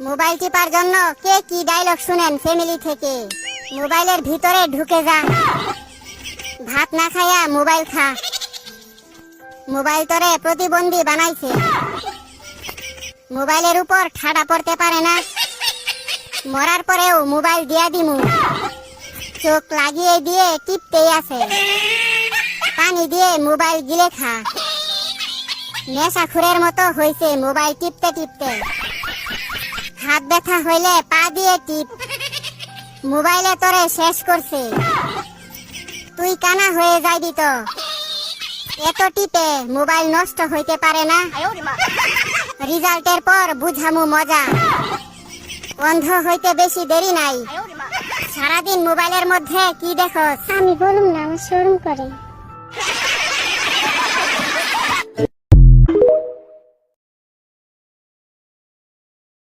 Mobile tipper জন্য কে কি dialogue শুনেন ফ্যামিলি থেকে? মোবাইলের ভিতরে ঢুকে যা, ভাত না খায়া মোবাইল খা। মোবাইল তোরে প্রতিবন্ধী বানাইছে, মোবাইলের উপর ঠাডা পড়তে পারে না। মরার পরেও মোবাইল দিয়া দিমু, চোখ লাগিয়ে দিয়ে টিপতেই আছে। পানি দিয়ে মোবাইল গিলে খা। নেশাখুরের মতো হইছে মোবাইল টিপতে টিপতে। হাত ব্যথা হইলে পা দিয়ে টিপ, মোবাইলে তোরে শেষ করছে। তুই কানা হয়ে যাইবি তো, এত টিপে মোবাইল নষ্ট হইতে পারে না। রিজাল্টের পর বুঝামু মজা, অন্ধ হইতে বেশি দেরি নাই। সারাদিন মোবাইলের মধ্যে কি দেখো? আমি বলুম না, আমার শরম করে।